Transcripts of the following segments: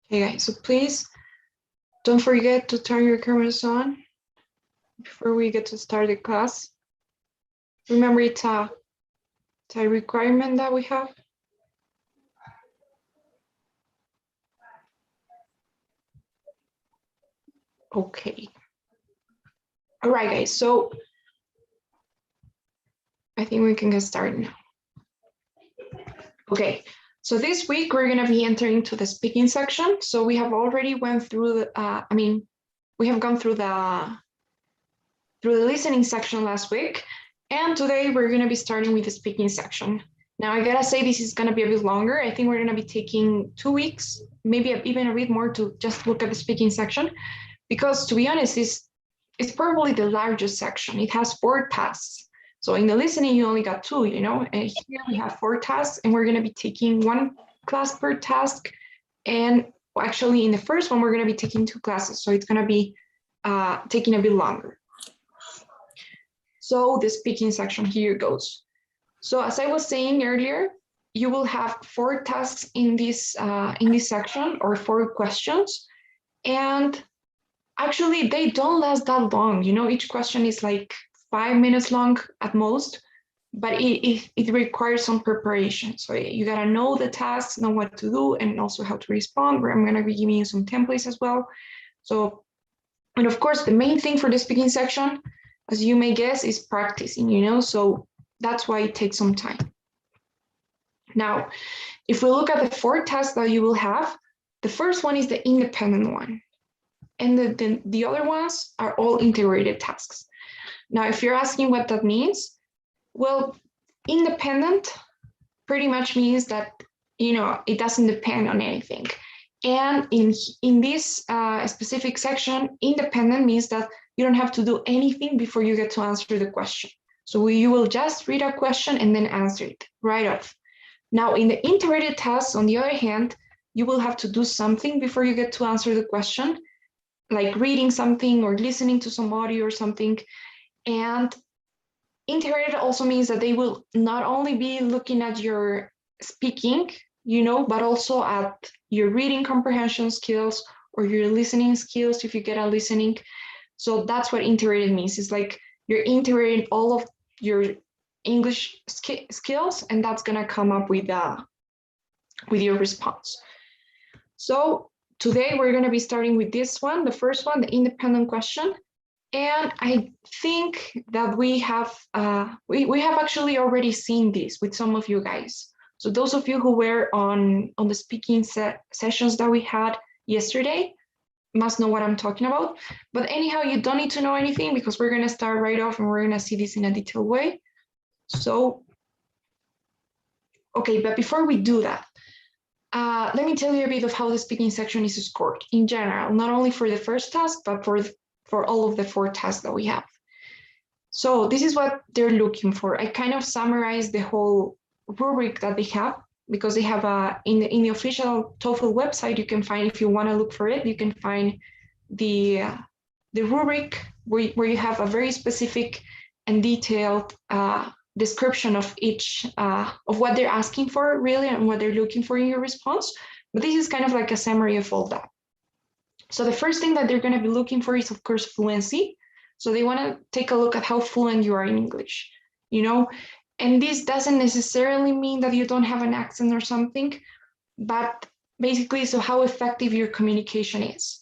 Hey guys, so please don't forget to turn your cameras on before we get to start the class. Remember, it's a requirement that we have. Okay. All right, guys, so I think we can get started now. Okay, so this week we're gonna be entering to the speaking section. So we have already went through, we have gone through the listening section last week. And today we're gonna be starting with the speaking section. Now I gotta say this is gonna be a bit longer. I think we're gonna be taking 2 weeks, maybe even a bit more to just look at the speaking section, because to be honest, it's probably the largest section. It has 4 tasks. So in the listening, you only got 2, and here we have 4 tasks and we're gonna be taking 1 class per task. And actually in the first one, we're gonna be taking 2 classes. So it's gonna be taking a bit longer. So the speaking section here goes. So as I was saying earlier, you will have 4 tasks in this section, or 4 questions. And actually they don't last that long. Each question is like 5 minutes long at most, but it requires some preparation. So you gotta know the tasks, know what to do, and also how to respond, where I'm gonna be giving you some templates as well. So, and of course, the main thing for the speaking section, as you may guess, is practicing, so that's why it takes some time. Now, if we look at the 4 tasks that you will have, the first one is the independent one. And the other ones are all integrated tasks. Now, if you're asking what that means, well, independent pretty much means that, it doesn't depend on anything. And in this specific section, independent means that you don't have to do anything before you get to answer the question. So you will just read a question and then answer it right off. Now, in the integrated tasks, on the other hand, you will have to do something before you get to answer the question, like reading something or listening to some audio or something. And integrated also means that they will not only be looking at your speaking, but also at your reading comprehension skills or your listening skills if you get a listening. So that's what integrated means. It's like you're integrating all of your English skills, and that's gonna come up with your response. So today we're gonna be starting with this one, the first one, the independent question. And I think that we have actually already seen this with some of you guys. So those of you who were on the speaking sessions that we had yesterday must know what I'm talking about. But anyhow, you don't need to know anything because we're gonna start right off and we're gonna see this in a detailed way. So, okay, but before we do that, let me tell you a bit of how the speaking section is scored in general, not only for the first task, but for all of the 4 tasks that we have. So this is what they're looking for. I kind of summarized the whole rubric that they have, because they have in the official TOEFL website, you can find, if you want to look for it, you can find the rubric where you have a very specific and detailed description of each of what they're asking for, really, and what they're looking for in your response. But this is kind of like a summary of all that. So the first thing that they're going to be looking for is, of course, fluency. So they want to take a look at how fluent you are in English, and this doesn't necessarily mean that you don't have an accent or something, but basically, so how effective your communication is.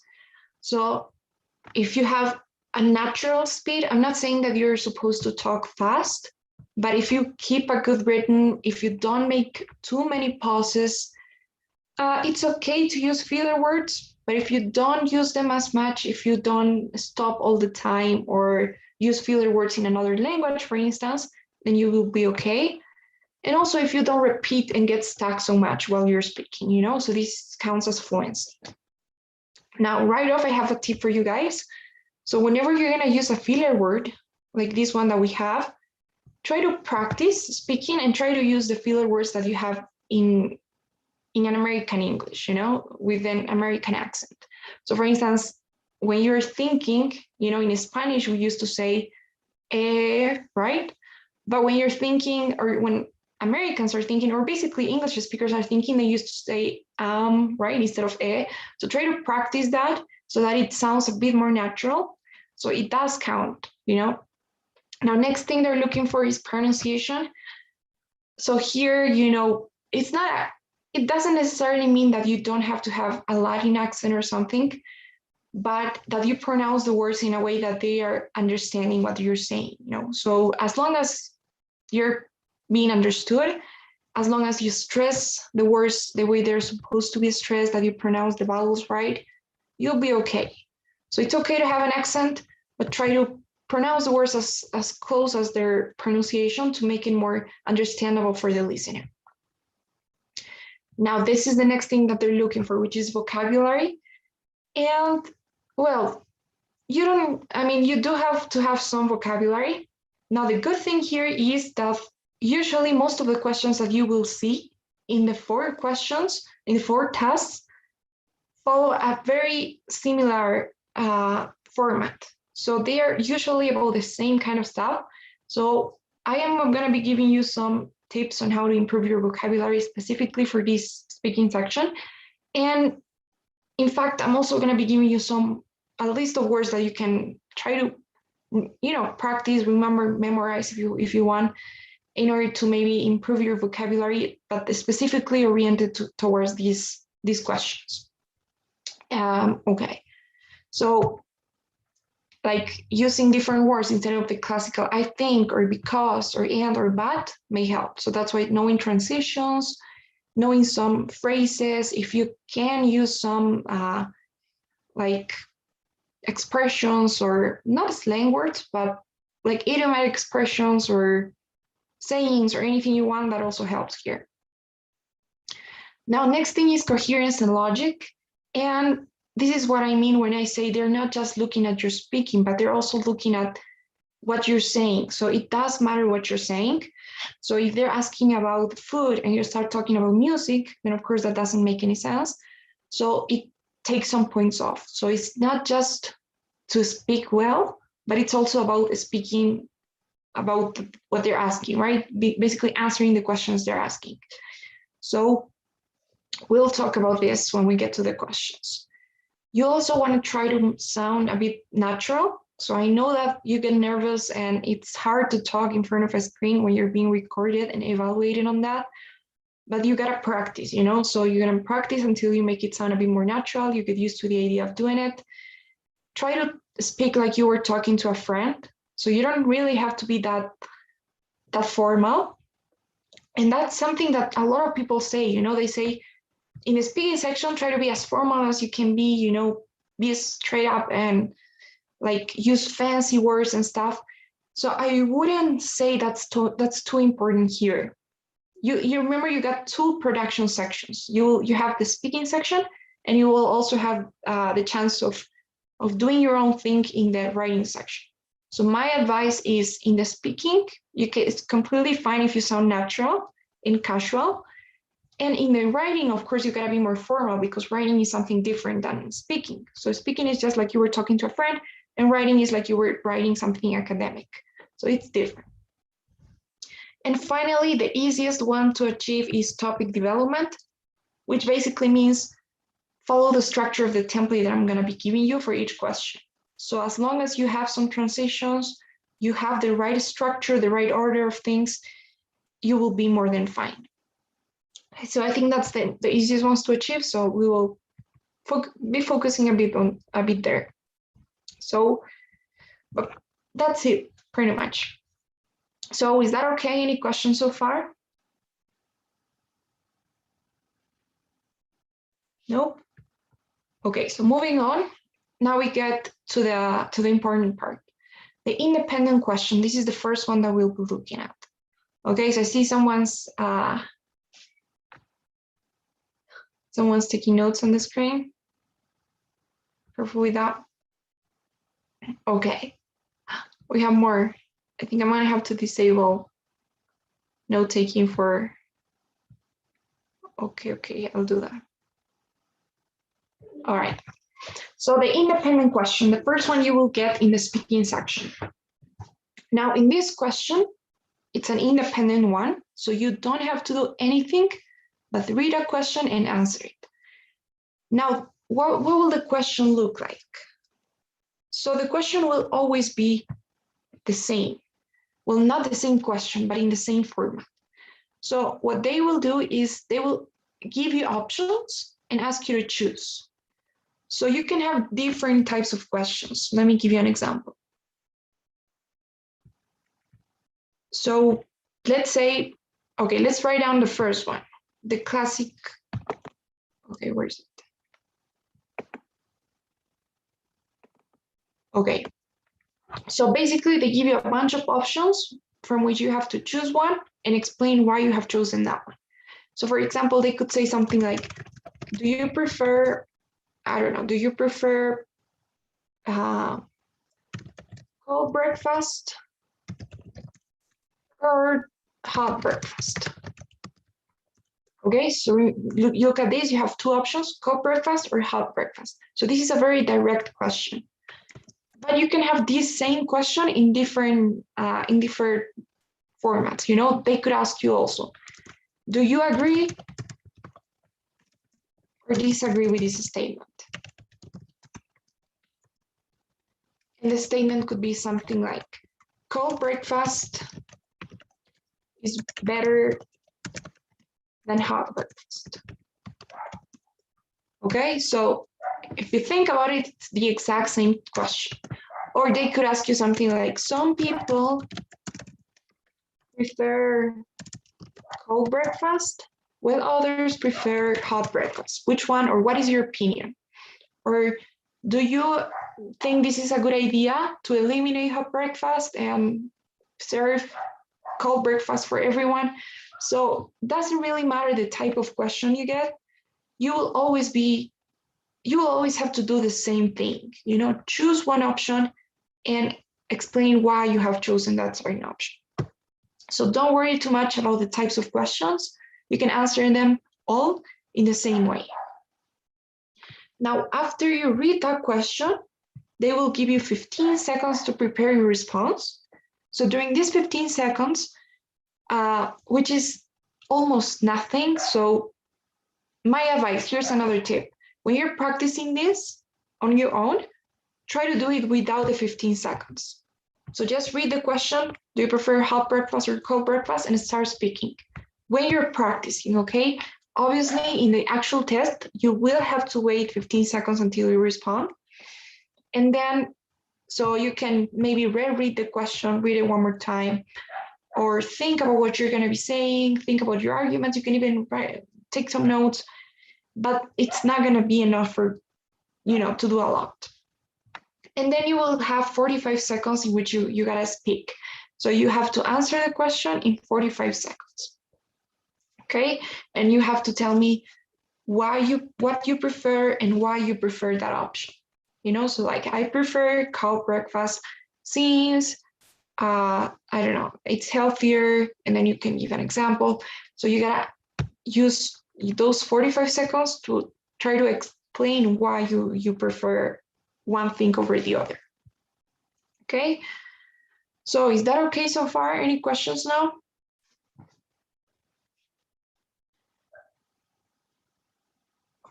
So if you have a natural speed, I'm not saying that you're supposed to talk fast, but if you keep a good rhythm, if you don't make too many pauses, it's okay to use filler words, but if you don't use them as much, if you don't stop all the time or use filler words in another language, for instance, then you will be okay. And also if you don't repeat and get stuck so much while you're speaking, so this counts as fluency. Now, right off, I have a tip for you guys. So whenever you're gonna use a filler word, like this one that we have, try to practice speaking and try to use the filler words that you have in an American English, with an American accent. So for instance, when you're thinking, in Spanish, we used to say, right? But when you're thinking, or when Americans are thinking, or basically English speakers are thinking, they used to say right, instead of eh. So try to practice that so that it sounds a bit more natural. So it does count, you know. Now, next thing they're looking for is pronunciation. So here, you know, it's not, it doesn't necessarily mean that you don't have to have a Latin accent or something, but that you pronounce the words in a way that they are understanding what you're saying, you know. So as long as you're being understood, as long as you stress the words the way they're supposed to be stressed, that you pronounce the vowels right, you'll be okay. So it's okay to have an accent, but try to pronounce the words as close as their pronunciation to make it more understandable for the listener. Now, this is the next thing that they're looking for, which is vocabulary. And well, you don't, I mean, you do have to have some vocabulary. Now, the good thing here is that usually most of the questions that you will see in the 4 questions, in the 4 tests, follow a very similar format. So they are usually about the same kind of stuff. So I am going to be giving you some tips on how to improve your vocabulary specifically for this speaking section. And in fact, I'm also going to be giving you a list of words that you can try to, you know, practice, remember, memorize if you want, in order to maybe improve your vocabulary, but specifically oriented towards these questions. Okay, so like using different words instead of the classical I think or because or and or but may help. So that's why knowing transitions, knowing some phrases, if you can use some like expressions, or not slang words, but like idiomatic expressions or sayings or anything you want, that also helps here. Now, next thing is coherence and logic. And this is what I mean when I say they're not just looking at your speaking, but they're also looking at what you're saying. So it does matter what you're saying. So if they're asking about food and you start talking about music, then of course that doesn't make any sense. So it takes some points off. So it's not just to speak well, but it's also about speaking about what they're asking, right? Basically answering the questions they're asking. So we'll talk about this when we get to the questions. You also want to try to sound a bit natural. So I know that you get nervous and it's hard to talk in front of a screen when you're being recorded and evaluated on that, but you gotta practice, you know? So you're gonna practice until you make it sound a bit more natural. You get used to the idea of doing it. Try to speak like you were talking to a friend. So you don't really have to be that formal. And that's something that a lot of people say, you know, they say in the speaking section, try to be as formal as you can be, you know, be straight up and like use fancy words and stuff. So I wouldn't say that's too important here. You remember you got 2 production sections. You have the speaking section, and you will also have the chance of doing your own thing in the writing section. So my advice is in the speaking, it's completely fine if you sound natural and casual. And in the writing, of course, you gotta be more formal, because writing is something different than speaking. So speaking is just like you were talking to a friend, and writing is like you were writing something academic. So it's different. And finally, the easiest one to achieve is topic development, which basically means follow the structure of the template that I'm gonna be giving you for each question. So as long as you have some transitions, you have the right structure, the right order of things, you will be more than fine. So I think that's the easiest ones to achieve. So we will be focusing a bit there. So but that's it, pretty much. So is that okay? Any questions so far? Nope. Okay, so moving on. Now we get to the important part. The independent question. This is the first one that we'll be looking at. Okay, so I see someone's taking notes on the screen. Careful with that. Okay, we have more. I think I'm gonna have to disable note taking for. Okay, I'll do that. All right. So the independent question, the first one you will get in the speaking section. Now in this question, it's an independent one. So you don't have to do anything but read a question and answer it. Now, what will the question look like? So the question will always be the same. Well, not the same question, but in the same format. So what they will do is they will give you options and ask you to choose. So you can have different types of questions. Let me give you an example. So let's say, okay, let's write down the first one, the classic. Okay, where is it? Okay, so basically they give you a bunch of options from which you have to choose one and explain why you have chosen that one. So for example, they could say something like, do you prefer, I don't know, do you prefer cold breakfast or hot breakfast? Okay, so look at this, you have two options, cold breakfast or hot breakfast. So this is a very direct question. But you can have this same question in different formats. You know, they could ask you also, do you agree or disagree with this statement? And the statement could be something like, cold breakfast is better than hot breakfast. Okay, so if you think about it, it's the exact same question. Or they could ask you something like, some people prefer cold breakfast, while others prefer hot breakfast. Which one, or what is your opinion? Or do you think this is a good idea to eliminate hot breakfast and serve cold breakfast for everyone? So it doesn't really matter the type of question you get. You will always have to do the same thing. You know, choose one option and explain why you have chosen that certain option. So don't worry too much about the types of questions. You can answer them all in the same way. Now, after you read that question, they will give you 15 seconds to prepare your response. So during these 15 seconds, which is almost nothing. So my advice, here's another tip. When you're practicing this on your own, try to do it without the 15 seconds. So just read the question, do you prefer hot breakfast or cold breakfast, and start speaking. When you're practicing, okay? Obviously, in the actual test, you will have to wait 15 seconds until you respond. And then, so you can maybe reread the question, read it one more time, or think about what you're going to be saying, think about your arguments. You can even take some notes, but it's not going to be enough for, to do a lot. And then you will have 45 seconds in which you got to speak. So you have to answer the question in 45 seconds. Okay, and you have to tell me what you prefer and why you prefer that option. So like, I prefer cold breakfast since I don't know, it's healthier, and then you can give an example. So you gotta use those 45 seconds to try to explain why you prefer one thing over the other. Okay, so is that okay so far? Any questions now?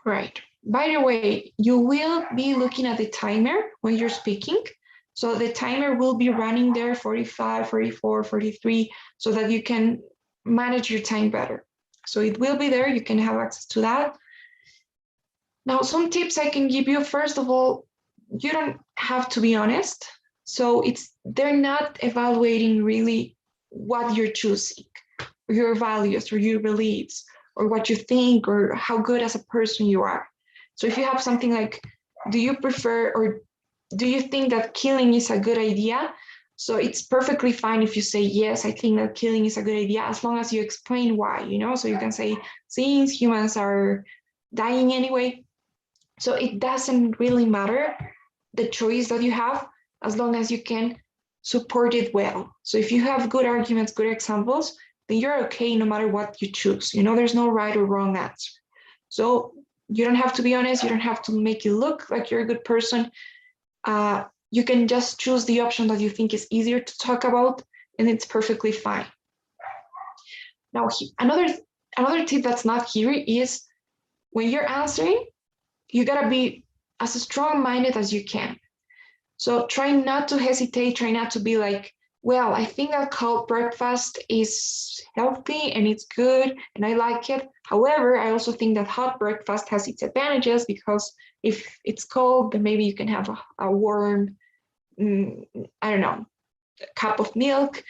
Right. By the way, you will be looking at the timer when you're speaking. So the timer will be running there 45, 44, 43, so that you can manage your time better. So it will be there, you can have access to that. Now, some tips I can give you. First of all, you don't have to be honest. So they're not evaluating really what you're choosing, or your values, or your beliefs, or what you think, or how good as a person you are. So if you have something like, do you prefer, or do you think that killing is a good idea? So it's perfectly fine if you say, yes, I think that killing is a good idea, as long as you explain why, so you can say, since humans are dying anyway, so it doesn't really matter the choice that you have, as long as you can support it well. So if you have good arguments, good examples, then you're okay no matter what you choose. There's no right or wrong answer. So you don't have to be honest. You don't have to make it look like you're a good person. You can just choose the option that you think is easier to talk about, and it's perfectly fine. Now, another tip that's not here is when you're answering, you gotta be as strong-minded as you can. So try not to hesitate, try not to be like, well, I think that cold breakfast is healthy and it's good and I like it. However, I also think that hot breakfast has its advantages because if it's cold, then maybe you can have a warm, I don't know, cup of milk.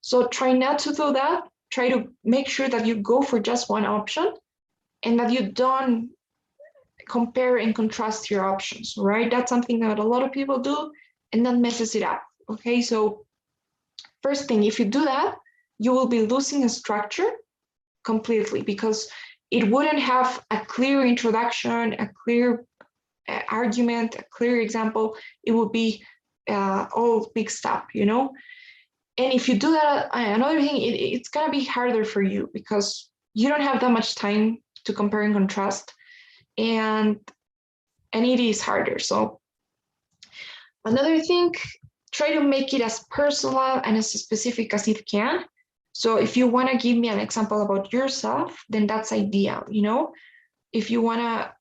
So try not to do that. Try to make sure that you go for just one option and that you don't compare and contrast your options, right? That's something that a lot of people do and that messes it up. Okay, so first thing, if you do that, you will be losing a structure completely because it wouldn't have a clear introduction, a clear argument, a clear example. It would be all mixed up, you know? And if you do that, another thing, it's gonna be harder for you because you don't have that much time to compare and contrast, and it is harder. So another thing, try to make it as personal and as specific as it can. So if you want to give me an example about yourself, then that's ideal, you know? If you want to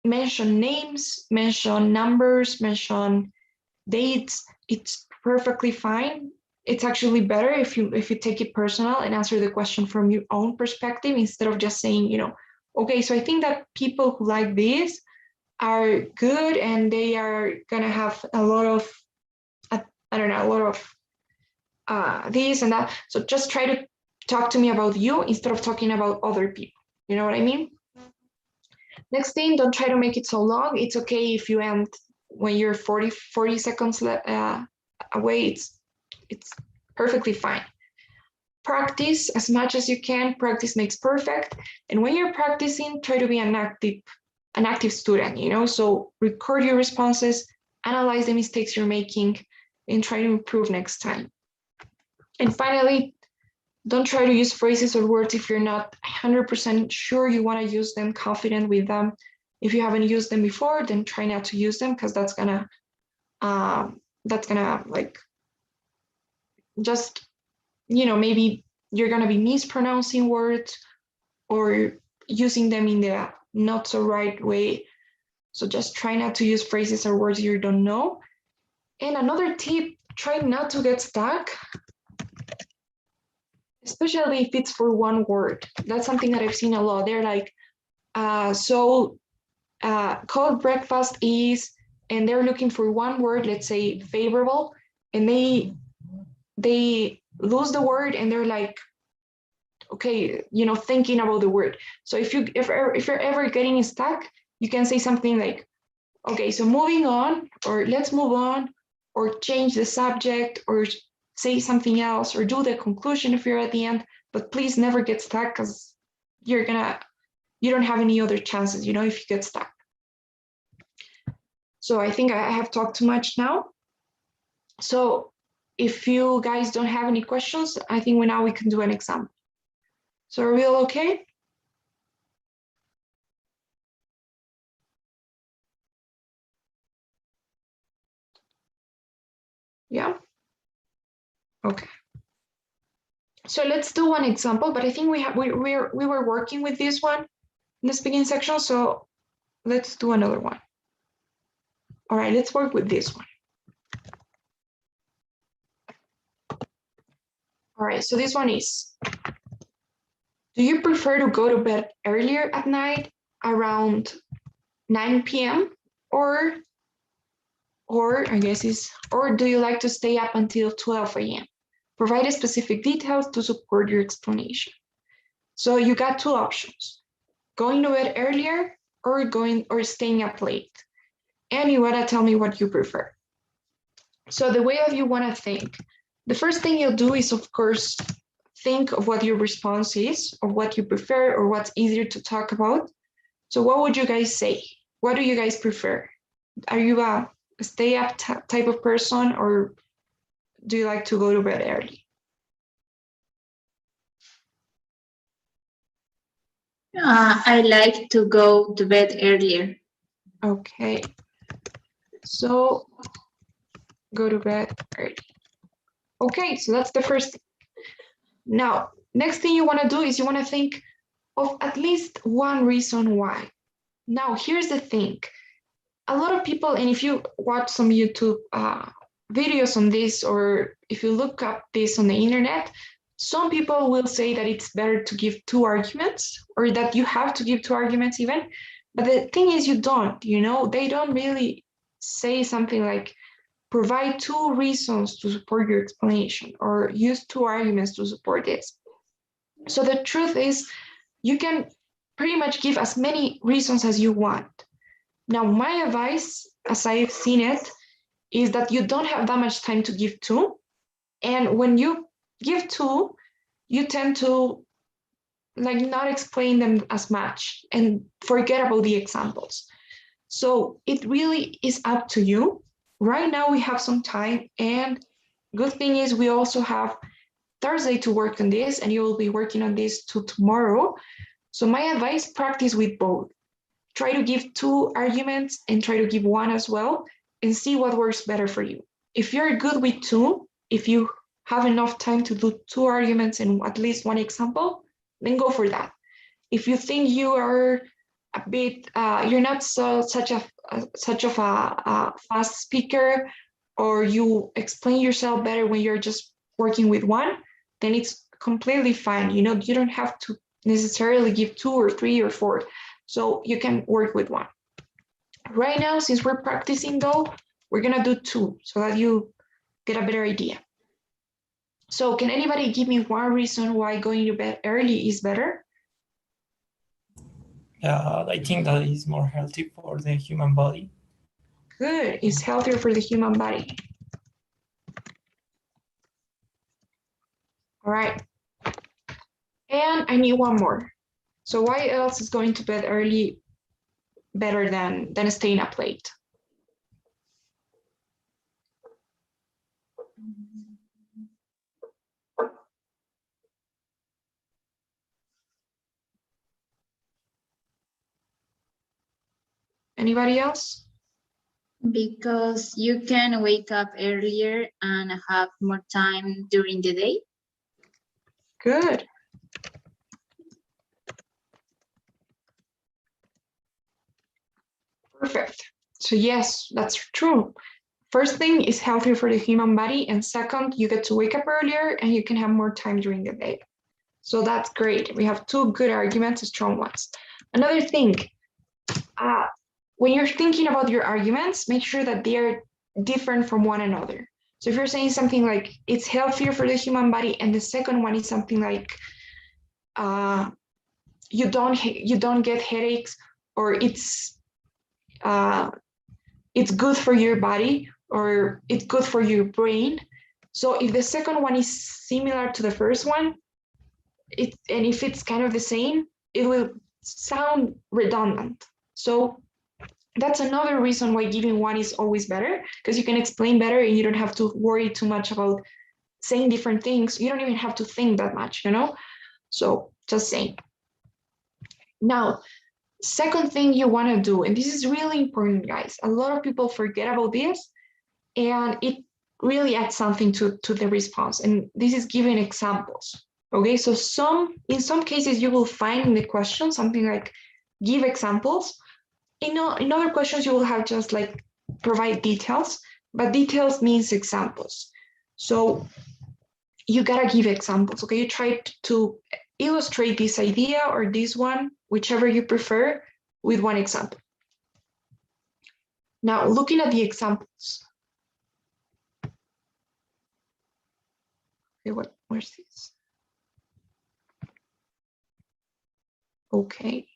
mention names, mention numbers, mention dates, it's perfectly fine. It's actually better if you take it personal and answer the question from your own perspective instead of just saying, you know, okay, so I think that people who like this are good and they are gonna have a lot of, I don't know, a lot of this and that. So just try to talk to me about you instead of talking about other people. You know what I mean? Next thing, don't try to make it so long. It's okay if you end when you're 40 seconds away. It's perfectly fine. Practice as much as you can. Practice makes perfect. And when you're practicing, try to be an active student, you know? So record your responses, analyze the mistakes you're making, and try to improve next time. And finally, don't try to use phrases or words if you're not 100% sure you want to use them, confident with them. If you haven't used them before, then try not to use them because that's gonna like just, you know, maybe you're gonna be mispronouncing words or using them in the not so right way. So just try not to use phrases or words you don't know. And another tip, try not to get stuck, especially if it's for one word. That's something that I've seen a lot. They're like, cold breakfast is, and they're looking for one word, let's say favorable, and they lose the word and they're like, okay, you know, thinking about the word. So if you're ever getting stuck, you can say something like, okay, so moving on, or let's move on, or change the subject, or say something else, or do the conclusion if you're at the end, but please never get stuck because you don't have any other chances, you know, if you get stuck. So I think I have talked too much now. So if you guys don't have any questions, I think now we can do an exam. So are we all okay? Yeah. Okay. So let's do one example, but I think we were working with this one in the speaking section, so let's do another one. All right, let's work with this one. All right, so this one is, do you prefer to go to bed earlier at night around 9 p.m. or I guess is, or do you like to stay up until 12 a.m.? Provide specific details to support your explanation. So you got two options, going to bed earlier or staying up late. And you wanna tell me what you prefer. So the way that you wanna think, the first thing you'll do is, of course, think of what your response is, or what you prefer, or what's easier to talk about. So what would you guys say? What do you guys prefer? Are you a stay up type of person, or do you like to go to bed early? I like to go to bed earlier. Okay, so go to bed early. Okay, so that's the first thing. Now, Next thing you want to do is you want to think of at least one reason why. Now, here's the thing. A lot of people, and if you watch some YouTube videos on this, or if you look up this on the internet, some people will say that it's better to give two arguments, or that you have to give two arguments even. But the thing is, you don't, they don't really say something like provide two reasons to support your explanation, or use two arguments to support this. So the truth is, you can pretty much give as many reasons as you want. Now, my advice, as I've seen it, is that you don't have that much time to give two. And when you give two, you tend to not explain them as much and forget about the examples. So it really is up to you. Right now we have some time, and good thing is we also have Thursday to work on this, and you will be working on this till tomorrow. So my advice, practice with both. Try to give two arguments and try to give one as well, and see what works better for you. If you're good with two, if you have enough time to do two arguments and at least one example, then go for that. If you think you are a bit, you're not such of a fast speaker, or you explain yourself better when you're just working with one, then it's completely fine. You don't have to necessarily give two or three or four. So you can work with one. Right now, since we're practicing though, we're gonna do two so that you get a better idea. So can anybody give me one reason why going to bed early is better? I think that is more healthy for the human body. Good, it's healthier for the human body. All right. And I need one more. So why else is going to bed early better than staying up late? Anybody else? Because you can wake up earlier and have more time during the day. Good. Perfect. So yes, that's true. First thing is healthier for the human body, and second, you get to wake up earlier and you can have more time during the day. So that's great. We have two good arguments, strong ones. Another thing, when you're thinking about your arguments, make sure that they are different from one another. So if you're saying something like it's healthier for the human body, and the second one is something like you don't get headaches, or it's good for your body, or it's good for your brain. So if the second one is similar to the first one, and if it's kind of the same, it will sound redundant. So that's another reason why giving one is always better, because you can explain better and you don't have to worry too much about saying different things. You don't even have to think that much, So just saying. Now, second thing you want to do, and this is really important, guys. A lot of people forget about this, and it really adds something to the response. And this is giving examples. Okay, so in some cases you will find in the question something like give examples. In other questions you will have just like provide details, but details means examples. So you gotta give examples. Okay, you try to illustrate this idea or this one, whichever you prefer, with one example. Now, looking at the examples. Okay, where's this? Okay.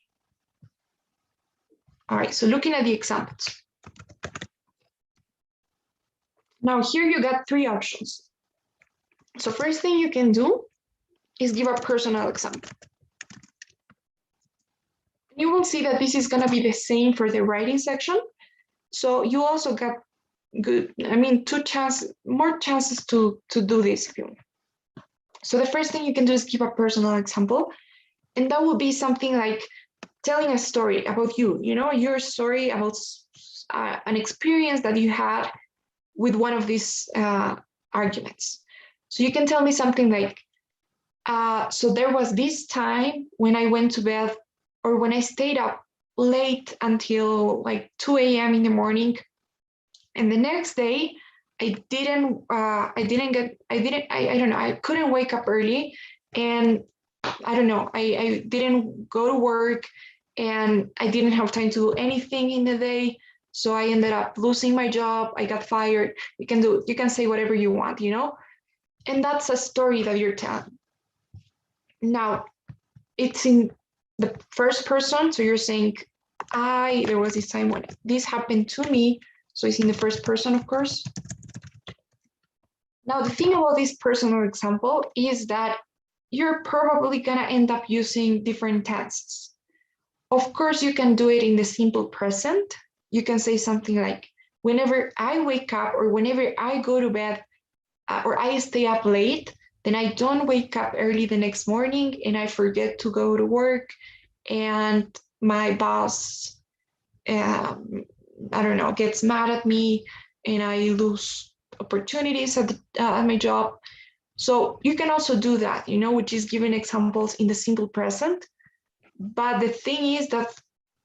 All right, so looking at the examples. Now here you got three options. So first thing you can do is give a personal example. You will see that this is gonna be the same for the writing section. So you also got more chances to do this if you want. So the first thing you can do is give a personal example, and that will be something like telling a story about your story about an experience that you had with one of these arguments. So you can tell me something like, So there was this time when I went to bed or when I stayed up late until like 2 a.m. in the morning. And the next day, I don't know, I couldn't wake up early. And I don't know, I didn't go to work and I didn't have time to do anything in the day. So I ended up losing my job. I got fired. You can say whatever you want, you know? And that's a story that you're telling. Now, it's in the first person. So you're saying, there was this time when this happened to me. So it's in the first person, of course. Now, the thing about this personal example is that you're probably gonna end up using different tenses. Of course, you can do it in the simple present. You can say something like, whenever I wake up or whenever I go to bed or I stay up late, then I don't wake up early the next morning and I forget to go to work and my boss, I don't know, gets mad at me and I lose opportunities at my job. So you can also do that, you know, which is giving examples in the simple present. But the thing is that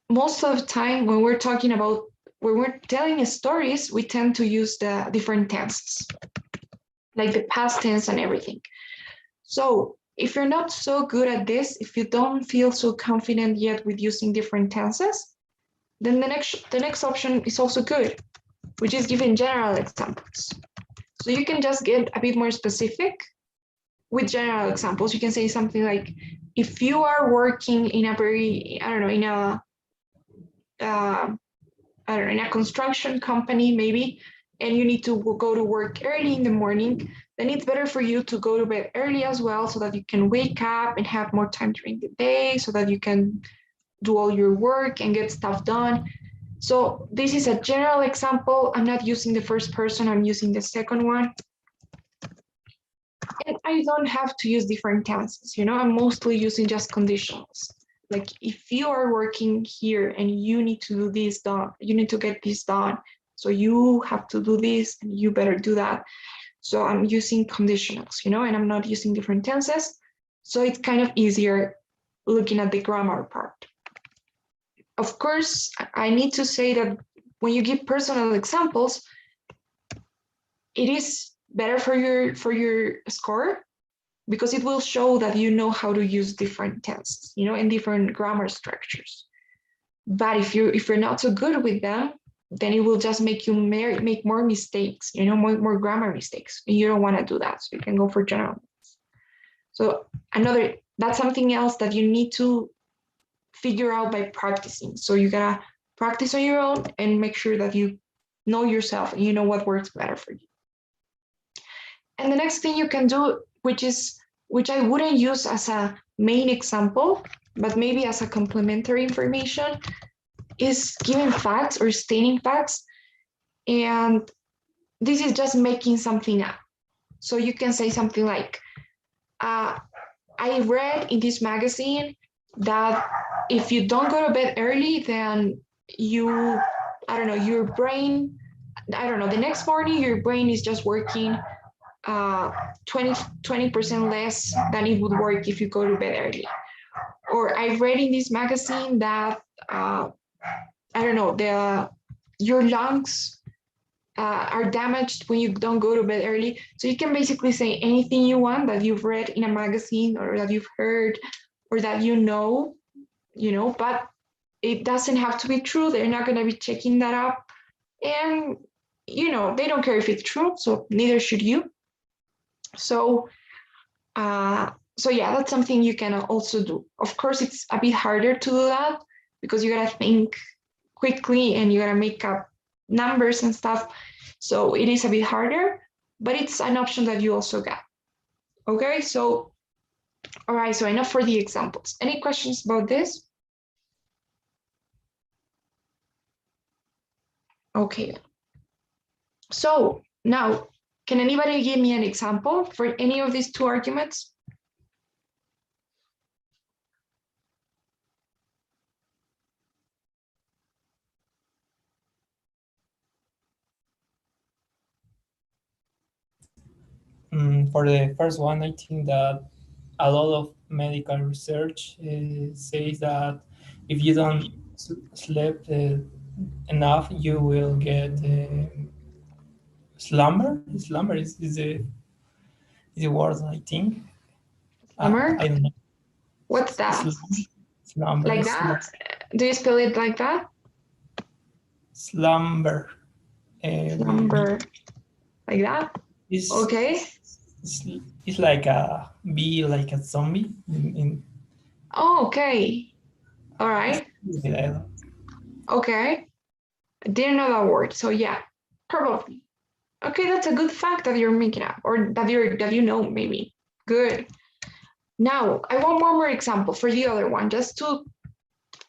most of the time when we're telling stories, we tend to use the different tenses, like the past tense and everything. So if you're not so good at this, if you don't feel so confident yet with using different tenses, then the next option is also good, which is giving general examples. So you can just get a bit more specific with general examples. You can say something like, if you are working in a very, I don't know, in a construction company maybe, and you need to go to work early in the morning, then it's better for you to go to bed early as well so that you can wake up and have more time during the day so that you can do all your work and get stuff done. So this is a general example. I'm not using the first person, I'm using the second one. And I don't have to use different tenses, you know, I'm mostly using just conditionals. Like if you are working here and you need to do this done, you need to get this done. So you have to do this and you better do that. So I'm using conditionals, you know, and I'm not using different tenses. So it's kind of easier looking at the grammar part. Of course, I need to say that when you give personal examples, it is better for your score because it will show that you know how to use different tenses, you know, and different grammar structures. But if you're not so good with them, then it will just make you make more mistakes, you know, more grammar mistakes, and you don't want to do that. So you can go for general. So that's something else that you need to figure out by practicing. So you gotta practice on your own and make sure that you know yourself and you know what works better for you. And the next thing you can do, which I wouldn't use as a main example, but maybe as a complementary information, is giving facts or stating facts. And this is just making something up. So you can say something like, I read in this magazine that if you don't go to bed early, then your brain, the next morning, your brain is just working 20% less than it would work if you go to bed early. Or I read in this magazine that, your lungs are damaged when you don't go to bed early. So you can basically say anything you want that you've read in a magazine or that you've heard or that you know, but it doesn't have to be true. They're not going to be checking that up. And, they don't care if it's true, so neither should you. So yeah, that's something you can also do. Of course, it's a bit harder to do that because you gotta think quickly and you gotta make up numbers and stuff. So it is a bit harder, but it's an option that you also got. Okay, so, all right, so enough for the examples. Any questions about this? Okay. So now, can anybody give me an example for any of these two arguments? For the first one, I think that a lot of medical research says that if you don't sleep enough, you will get slumber. Slumber is the word, I think. Summer? I don't know. What's that? Slumber. Like that? Do you spell it like that? Slumber. Slumber. Like that? It's, Okay. it's like a be like a zombie. Oh, okay. All right. Okay. I didn't know that word. So yeah, probably. Okay, that's a good fact that you're making up, or that you know maybe. Good. Now I want one more example for the other one, just to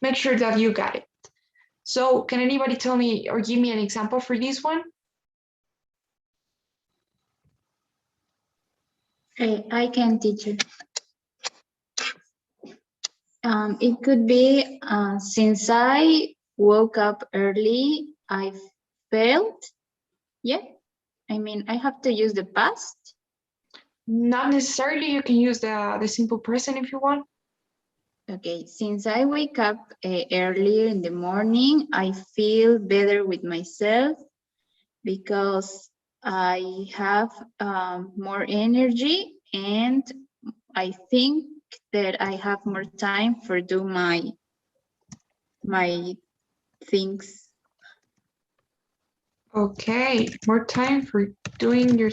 make sure that you got it. So can anybody tell me or give me an example for this one? I can teach you. It could be since I woke up early, I felt. Yeah, I mean, I have to use the past. Not necessarily. You can use the simple present if you want. Okay, since I wake up earlier in the morning, I feel better with myself because I have more energy, and I think that I have more time for do my things. Okay, more time for doing your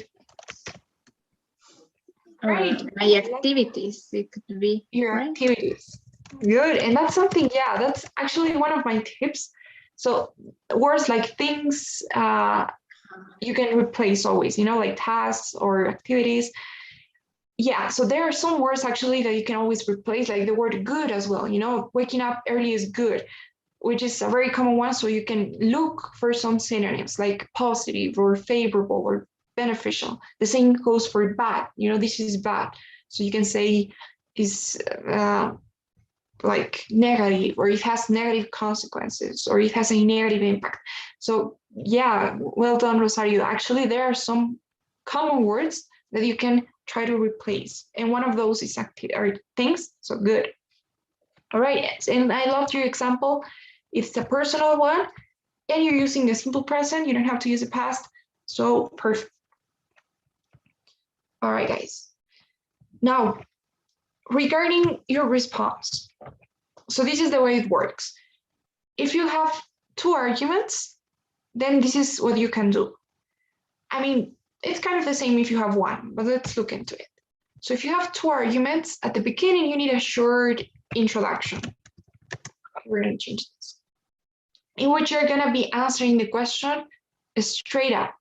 right. My activities, it could be. Your right? activities. Good. And that's something, yeah, that's actually one of my tips. So words like things, you can replace always, you know, like tasks or activities. Yeah, so there are some words actually that you can always replace, like the word good as well. You know, waking up early is good, which is a very common one. So you can look for some synonyms like positive or favorable or beneficial. The same goes for bad. You know, this is bad. So you can say is like negative, or it has negative consequences, or it has a negative impact. So yeah, well done, Rosario. Actually, there are some common words that you can try to replace, and one of those is or things. So good. All right, and I loved your example. It's a personal one, and you're using the simple present. You don't have to use the past. So perfect. All right, guys. Now, regarding your response, so this is the way it works. If you have two arguments, then this is what you can do. I mean, it's kind of the same if you have one, but let's look into it. So if you have two arguments, at the beginning, you need a short introduction. We're going to change this. In which you're going to be answering the question straight up.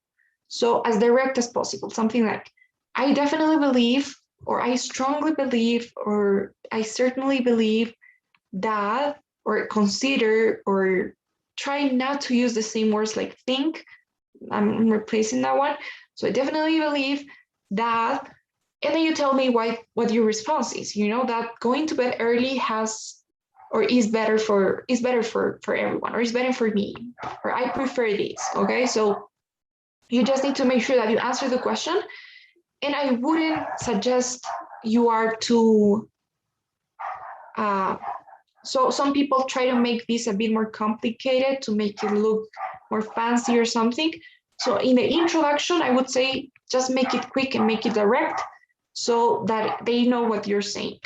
So as direct as possible, something like, I definitely believe, or I strongly believe, or I certainly believe that, or consider, or try not to use the same words like think. I'm replacing that one. So I definitely believe that, and then you tell me what your response is. You know that going to bed early has, or is better for everyone, or is better for me, or I prefer this. Okay, so you just need to make sure that you answer the question. And I wouldn't suggest you are too so some people try to make this a bit more complicated to make it look more fancy or something. So in the introduction, I would say just make it quick and make it direct so that they know what you're saying.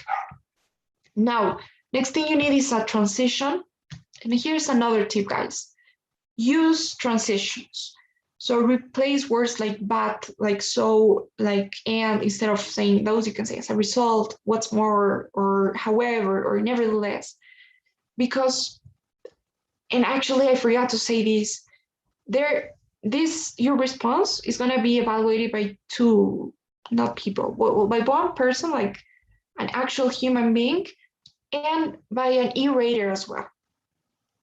Now, next thing you need is a transition. And here's another tip, guys. Use transitions. So replace words like but, like so, like and, instead of saying those, you can say as a result, what's more, or however, or nevertheless. Because, and actually I forgot to say this, your response is going to be evaluated by two, not people, well, by one person, like an actual human being, and by an e-rater as well.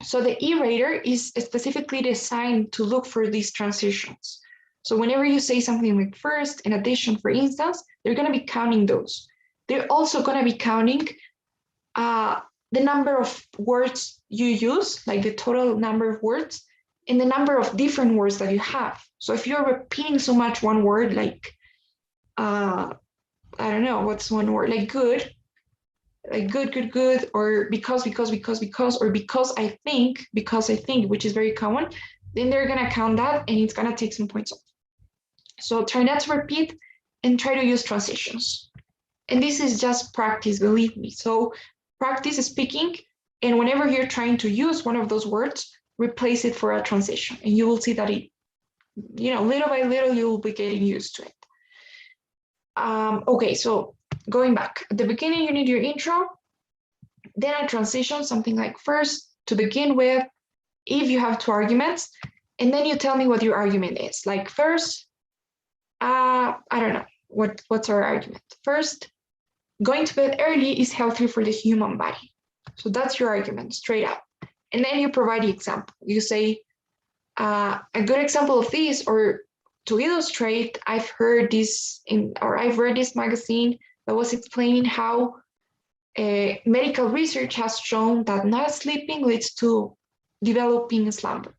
So the e-rater is specifically designed to look for these transitions. So whenever you say something like first, in addition, for instance, they're going to be counting those. They're also going to be counting the number of words you use, like the total number of words, and the number of different words that you have. So if you're repeating so much one word, like I don't know, what's one word, like good, good, or because, or because I think, which is very common, then they're gonna count that and it's gonna take some points off. So try not to repeat and try to use transitions. And this is just practice, believe me. So practice speaking, and whenever you're trying to use one of those words, replace it for a transition, and you will see that it, little by little, you will be getting used to it. Okay, so going back, at the beginning, you need your intro, then a transition, something like first, to begin with, if you have two arguments, and then you tell me what your argument is. Like first, I don't know, what's our argument? First, going to bed early is healthy for the human body. So that's your argument, straight up. And then you provide the example. You say, a good example of this, or to illustrate, I've read this magazine that was explaining how medical research has shown that not sleeping leads to developing slumber.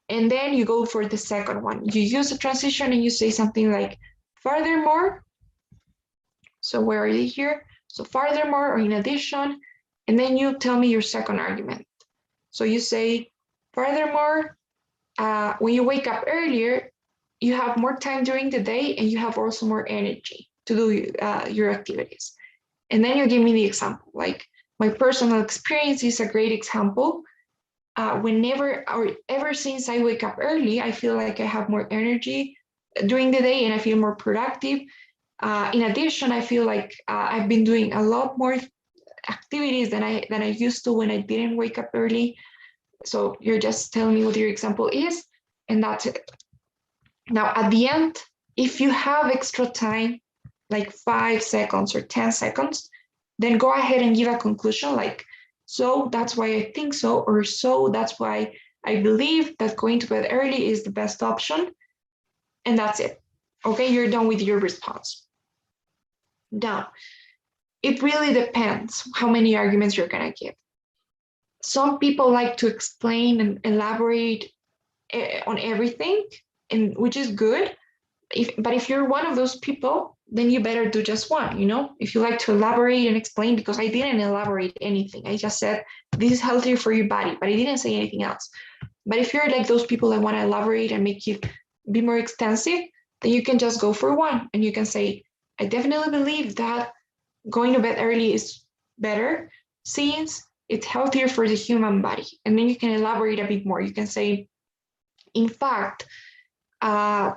And then you go for the second one. You use a transition and you say something like, furthermore. So where are you here? So furthermore, or in addition, and then you tell me your second argument. So you say, furthermore, when you wake up earlier, you have more time during the day and you have also more energy to do your activities. And then you give me the example, like my personal experience is a great example. Whenever or ever since I wake up early, I feel like I have more energy during the day and I feel more productive. In addition, I feel like I've been doing a lot more activities than I used to when I didn't wake up early. So you're just telling me what your example is, and that's it. Now, at the end, if you have extra time, like 5 seconds or 10 seconds, then go ahead and give a conclusion like, so that's why I think so, or so that's why I believe that going to bed early is the best option. And that's it. Okay, you're done with your response. Now, it really depends how many arguments you're going to give. Some people like to explain and elaborate on everything, and which is good. But if you're one of those people, then you better do just one, if you like to elaborate and explain, because I didn't elaborate anything. I just said, this is healthier for your body, but I didn't say anything else. But if you're like those people that want to elaborate and make it be more extensive, then you can just go for one. And you can say, I definitely believe that going to bed early is better since it's healthier for the human body. And then you can elaborate a bit more. You can say, in fact, I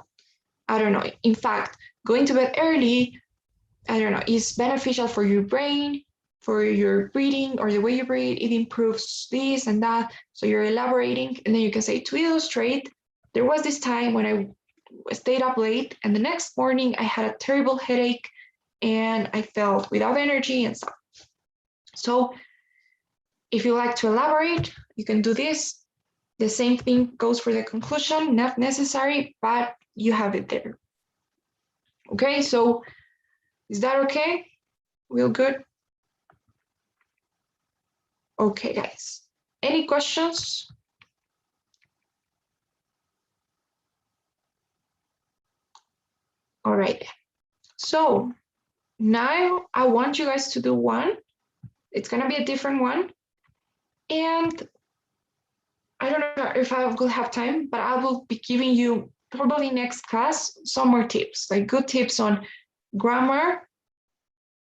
don't know, in fact, going to bed early, I don't know, is beneficial for your brain, for your breathing, or the way you breathe. It improves this and that. So you're elaborating, and then you can say, to illustrate, there was this time when I stayed up late, and the next morning I had a terrible headache, and I felt without energy and stuff. So if you like to elaborate, you can do this. The same thing goes for the conclusion, not necessary, but you have it there. Okay, so is that okay? Real good? Okay, guys. Any questions? All right. So now I want you guys to do one. It's going to be a different one. And I don't know if I will have time, but I will be giving you probably next class some more tips, like good tips on grammar,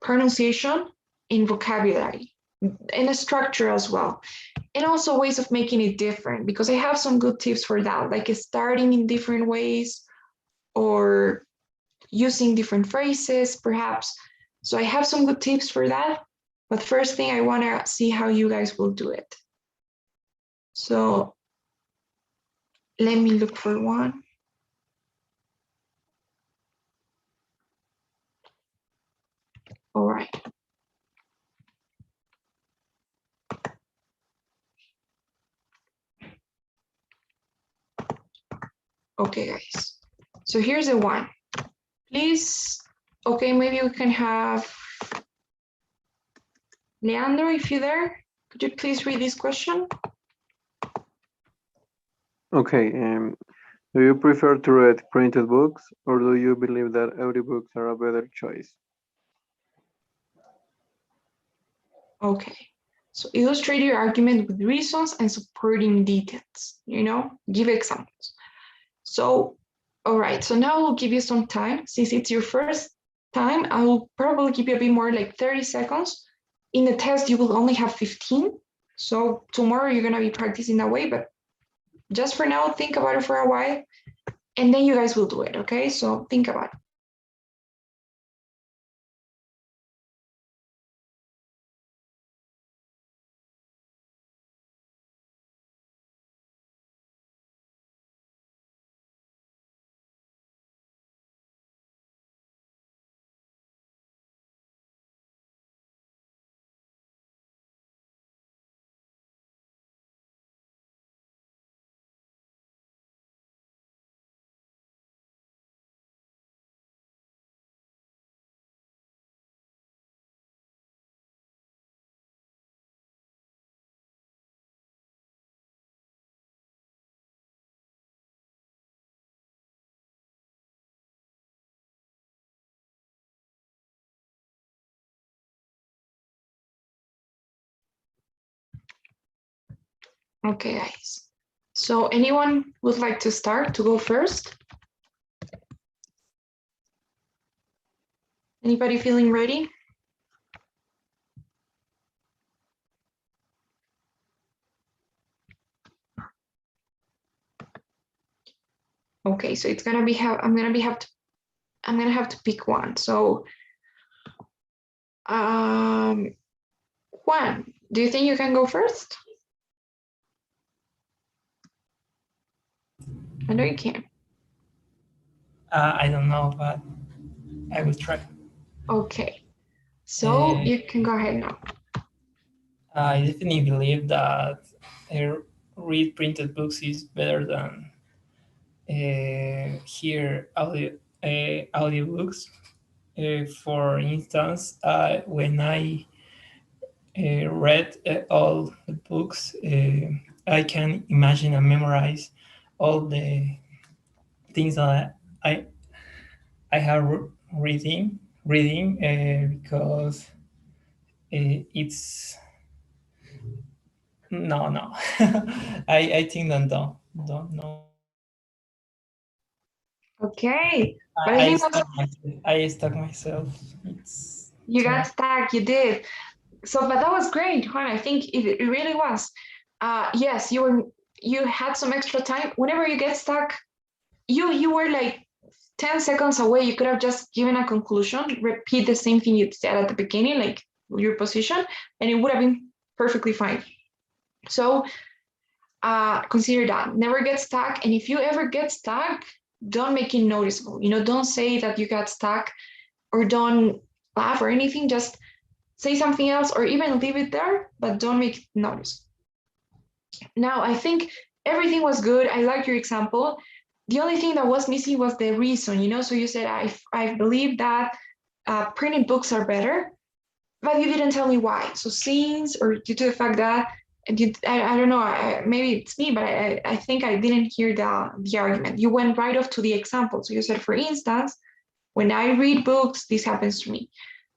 pronunciation, and vocabulary, and a structure as well. And also ways of making it different, because I have some good tips for that, like starting in different ways or using different phrases, perhaps. So I have some good tips for that. But first thing, I want to see how you guys will do it. So let me look for one. All right. Okay, guys. So here's the one. Please, okay, maybe we can have Leandro, if you're there. Could you please read this question? Okay. Do you prefer to read printed books, or do you believe that audiobooks are a better choice? Okay. So illustrate your argument with reasons and supporting details, give examples. So, all right, so now I'll give you some time. Since it's your first time, I will probably give you a bit more, like 30 seconds. In the test, you will only have 15. So tomorrow you're gonna be practicing that way, but just for now, think about it for a while, and then you guys will do it, okay? So think about it. Okay, guys. So anyone would like to start to go first? Anybody feeling ready? Okay, so it's gonna be I'm gonna have to pick one. So, Juan, do you think you can go first? I know you can. I don't know, but I will try. Okay, so you can go ahead now. I definitely believe that read printed books is better than hear audiobooks. For instance, when I read all the books, I can imagine and memorize all the things that I have reading because it's no I think that don't know. Okay, but I think that's, I stuck myself. It's you got stuck, you did. So, but that was great, Juan. I think it really was. Yes, you had some extra time. Whenever you get stuck, you were like 10 seconds away. You could have just given a conclusion, repeat the same thing you said at the beginning, like your position, and it would have been perfectly fine. So consider that. Never get stuck. And if you ever get stuck, don't make it noticeable. Don't say that you got stuck or don't laugh or anything. Just say something else or even leave it there, but don't make it notice. Now, I think everything was good. I like your example. The only thing that was missing was the reason, so you said, I believe that printed books are better, but you didn't tell me why. So since, or due to the fact that, I don't know, maybe it's me, but I think I didn't hear the argument. You went right off to the example. So you said, for instance, when I read books, this happens to me.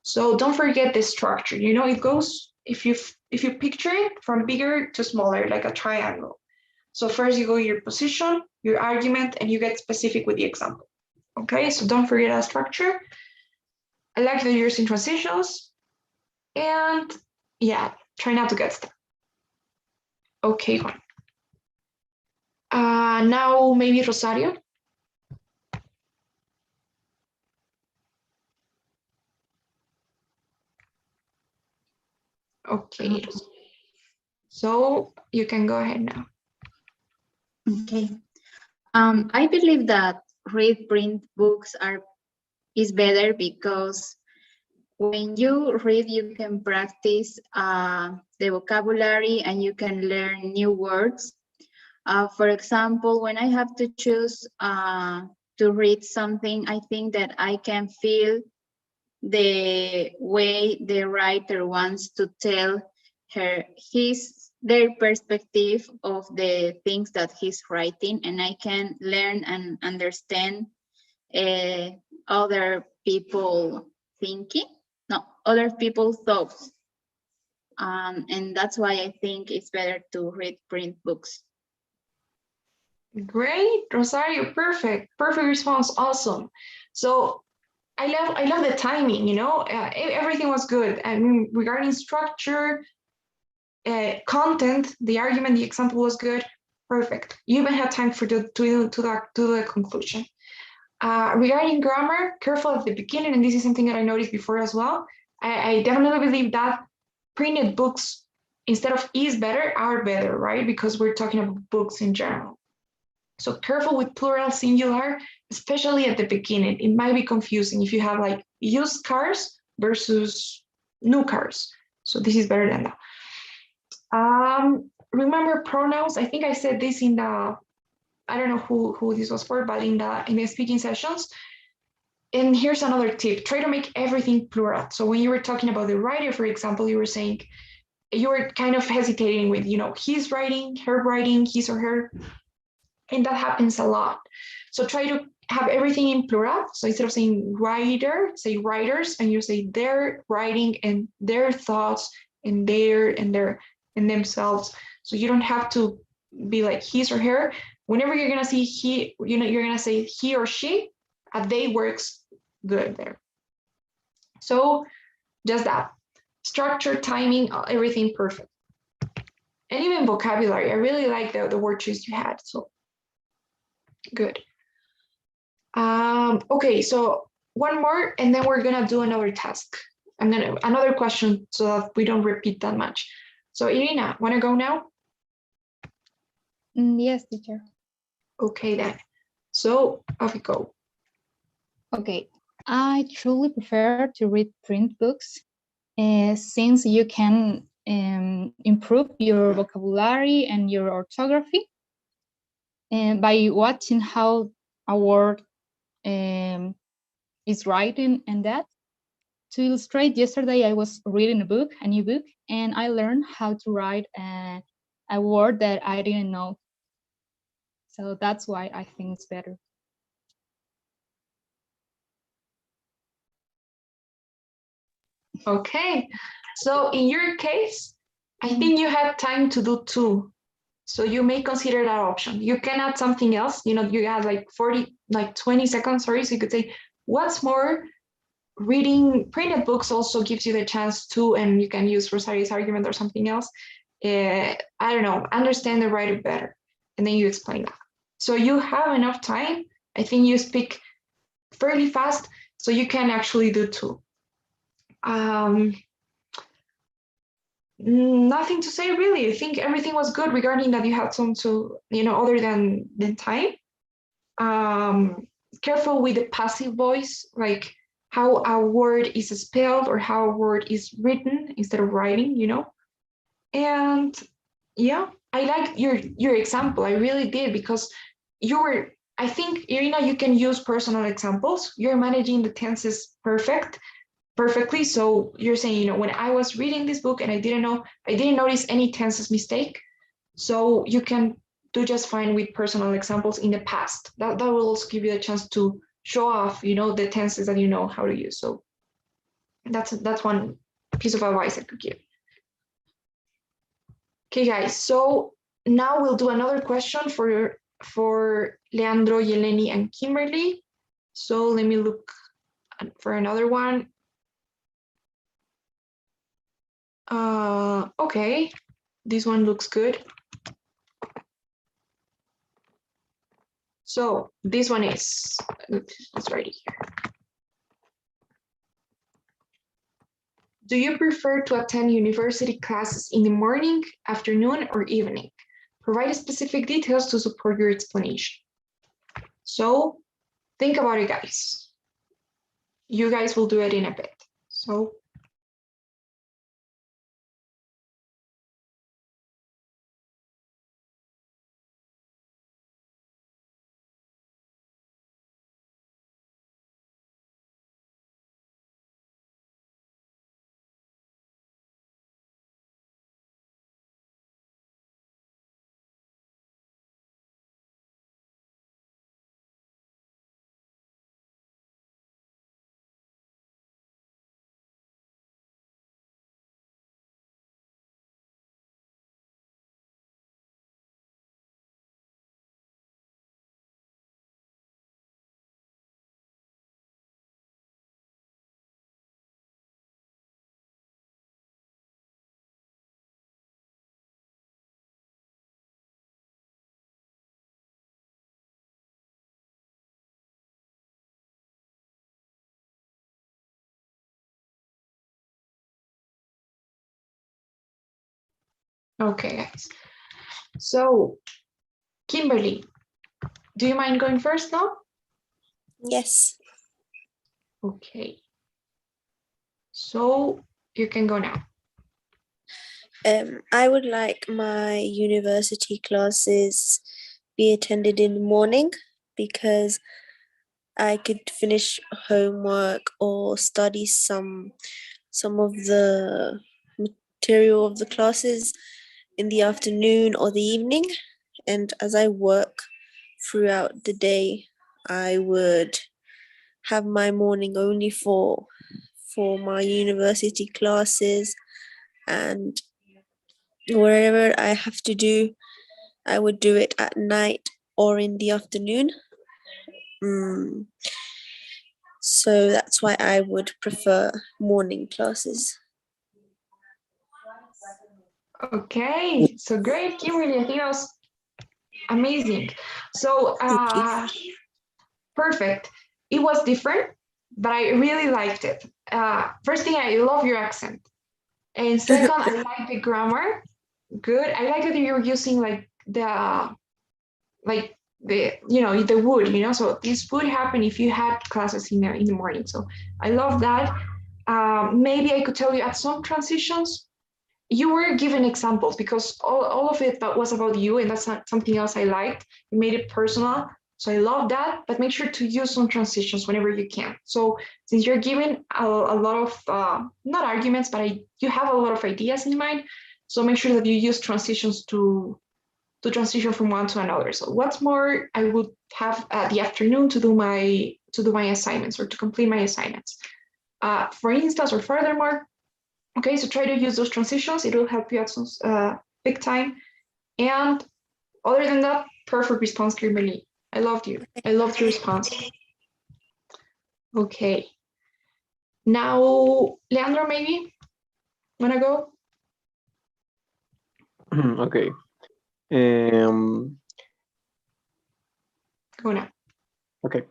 So don't forget the structure. It goes, if you picture it from bigger to smaller, like a triangle. So first you go your position, your argument, and you get specific with the example. Okay, so don't forget that structure. I like that you're using transitions. And yeah, try not to get stuck. Okay, Juan. Now maybe Rosario. Okay, so you can go ahead now. Okay. I believe that read print books is better because when you read, you can practice the vocabulary and you can learn new words. For example, when I have to choose to read something, I think that I can feel the way the writer wants to tell his their perspective of the things that he's writing, and I can learn and understand other people thinking, no, other people's thoughts. And that's why I think it's better to read print books. Great, Rosario, perfect response, awesome. So I love the timing, you know, everything was good. I mean, regarding structure, content, the argument, the example was good, perfect. You even had time for to the conclusion. Regarding grammar, careful at the beginning, and this is something that I noticed before as well. I definitely believe that printed books, instead of is better, are better, right? Because we're talking about books in general. So careful with plural, singular, especially at the beginning. It might be confusing if you have like used cars versus new cars. So this is better than that. Remember pronouns. I think I said this in the, I don't know who this was for, but in the speaking sessions. And here's another tip: try to make everything plural. So when you were talking about the writer, for example, you were saying, you were kind of hesitating with, you know, he's writing, her writing, his or her, and that happens a lot. So try to have everything in plural. So instead of saying writer, say writers, and you say their writing and their thoughts and their and themselves. So you don't have to be like his or her. Whenever you're gonna see he, you know, you're gonna say he or she. They works good there. So just that structure, timing, everything perfect. And even vocabulary. I really like the word choice you had. So good. Okay, so one more, and then we're gonna do another task. Another question so that we don't repeat that much. So Irina, wanna go now? Yes, teacher. Okay then. So off we go. Okay, I truly prefer to read print books since you can improve your vocabulary and your orthography by watching how a word is writing and that. To illustrate, yesterday I was reading a new book, and I learned how to write a word that I didn't know. So that's why I think it's better. Okay, so in your case, I think you had time to do two. So you may consider that option. You can add something else, you know, you have like 20 seconds, sorry. So you could say, what's more, reading printed books also gives you the chance to, and you can use Rosario's argument or something else. I don't know, understand the writer better. And then you explain that. So you have enough time. I think you speak fairly fast, so you can actually do two. Nothing to say really. I think everything was good regarding that. You had some to, you know, other than time. Careful with the passive voice, like how a word is spelled or how a word is written instead of writing, you know. And yeah, I like your example. I really did, because you were, I think, Irina, you can use personal examples. You're managing the tenses perfectly. So you're saying, you know, when I was reading this book and I didn't notice any tenses mistake. So you can do just fine with personal examples in the past. That will also give you a chance to show off, you know, the tenses that you know how to use. So that's one piece of advice I could give. Okay, guys. So now we'll do another question for Leandro, Yeleni, and Kimberly. So let me look for another one. Okay, this one looks good. So this one is, it's right here. Do you prefer to attend university classes in the morning, afternoon, or evening? Provide specific details to support your explanation. So think about it, guys. You guys will do it in a bit. So Okay, guys. So, Kimberly, do you mind going first now? Yes. Okay. So, you can go now. I would like my university classes be attended in the morning because I could finish homework or study some of the material of the classes in the afternoon or the evening. And as I work throughout the day, I would have my morning only for my university classes, and wherever I have to do, I would do it at night or in the afternoon. So that's why I would prefer morning classes. Okay, so great, Kimberly. I think that was amazing. So, perfect. It was different, but I really liked it. First thing, I love your accent. And second, I like the grammar. Good. I like that you're using like the the would, so this would happen if you had classes in the morning. So I love that. Maybe I could tell you at some transitions, you were given examples because all of it that was about you, and that's not something else I liked. You made it personal. So I love that, but make sure to use some transitions whenever you can. So since you're giving a lot of, not arguments, but you have a lot of ideas in mind. So make sure that you use transitions to transition from one to another. So what's more, I would have the afternoon to do my assignments or to complete my assignments. For instance, or furthermore, okay, so try to use those transitions. It will help you at some big time. And other than that, perfect response, Kimberly. I loved you. I loved your response. Okay. Now, Leandro, maybe wanna go? Okay. Go now. Okay.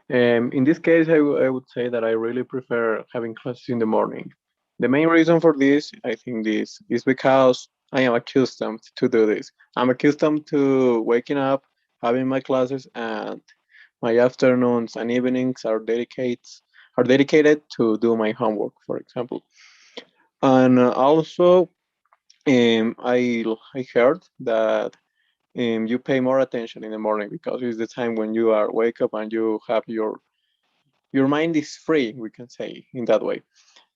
In this case, I would say that I really prefer having classes in the morning. The main reason for this, I think this is because I am accustomed to do this. I'm accustomed to waking up, having my classes, and my afternoons and evenings are dedicated to do my homework, for example. And also, I heard that you pay more attention in the morning because it's the time when you are wake up and you have your mind is free, we can say in that way,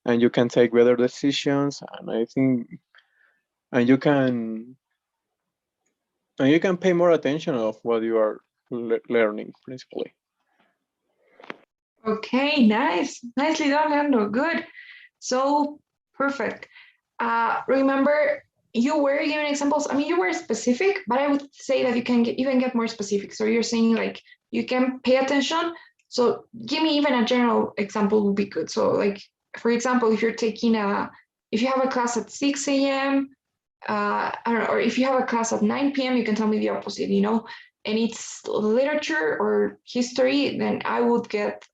and you can take better decisions. And I think and you can pay more attention of what you are learning principally. Okay, nice. Nicely done, Leandro. Good. So perfect. Remember, you were giving examples. I mean, you were specific, but I would say that you can even get more specific. So you're saying like you can pay attention. So give me even a general example would be good. So like, for example, if you have a class at 6 a.m., I don't know, or if you have a class at 9 p.m., you can tell me the opposite, and it's literature or history, then I would get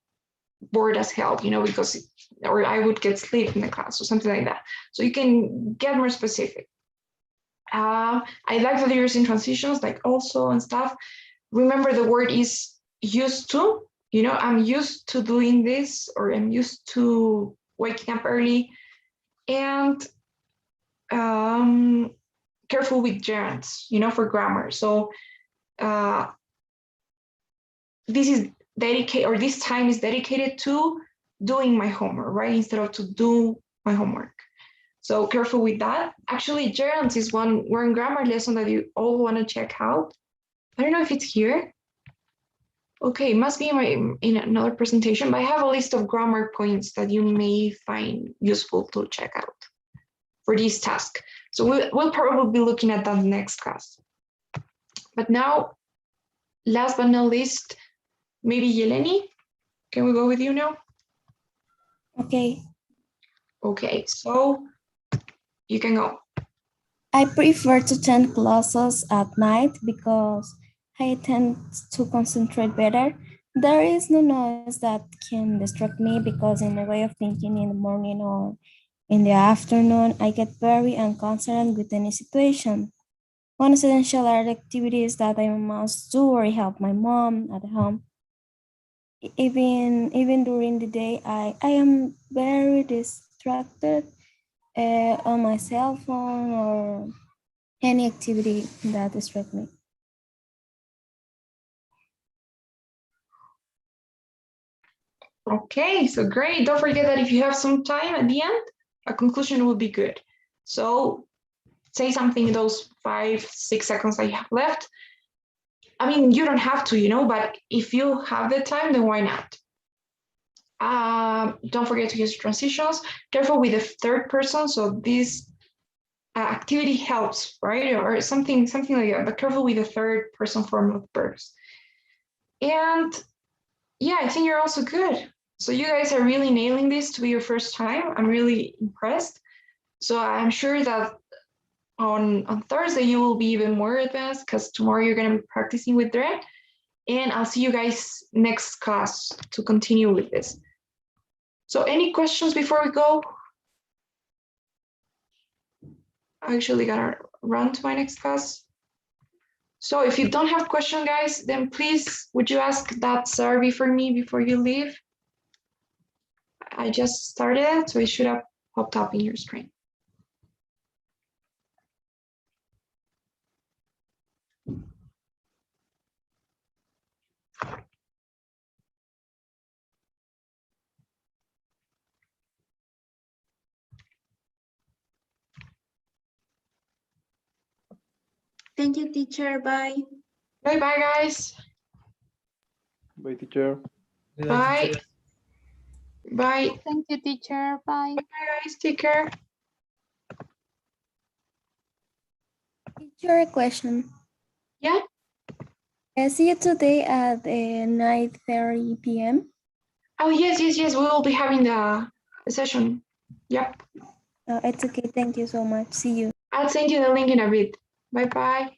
bored as hell, because or I would get sleep in the class or something like that. So you can get more specific. I like that you're using transitions like also and stuff. Remember, the word is used to, I'm used to doing this, or I'm used to waking up early. And careful with gerunds, for grammar. So this time is dedicated to doing my homework, right? Instead of to do my homework. So careful with that. Actually, gerunds is one grammar lesson that you all want to check out. I don't know if it's here. Okay, it must be in another presentation, but I have a list of grammar points that you may find useful to check out for this task. So we'll probably be looking at that next class. But now, last but not least, maybe Yeleni, can we go with you now? Okay. Okay, so you can go. I prefer to attend classes at night because I tend to concentrate better. There is no noise that can distract me because in the way of thinking in the morning or In the afternoon, I get very unconcerned with any situation. One essential art activity is that I must do or help my mom at home. Even during the day, I am very distracted on my cell phone or any activity that distracts me. Okay, so great. Don't forget that if you have some time at the end, a conclusion will be good. So say something in those 5-6 seconds that you have left. I mean, you don't have to, but if you have the time, then why not? Don't forget to use transitions. Careful with the third person. So this activity helps, right? Or something like that, but careful with the third person form of verbs. And yeah, I think you're also good. So you guys are really nailing this to be your first time. I'm really impressed. So I'm sure that on Thursday you will be even more advanced because tomorrow you're going to be practicing with Dre. And I'll see you guys next class to continue with this. So any questions before we go? I actually gotta run to my next class. So if you don't have questions, guys, then please, would you ask that survey for me before you leave? I just started it, so it should have popped up in your screen. Thank you, teacher. Bye. Bye-bye, guys. Bye, teacher. Good Bye. night, teacher. Bye. Thank you, teacher. Bye. Bye, guys. Take care. Teacher, a question. Yeah. I see you today at 9:30 p.m. Oh, yes. We will be having the session. Yep. It's okay. Thank you so much. See you. I'll send you the link in a bit. Bye-bye.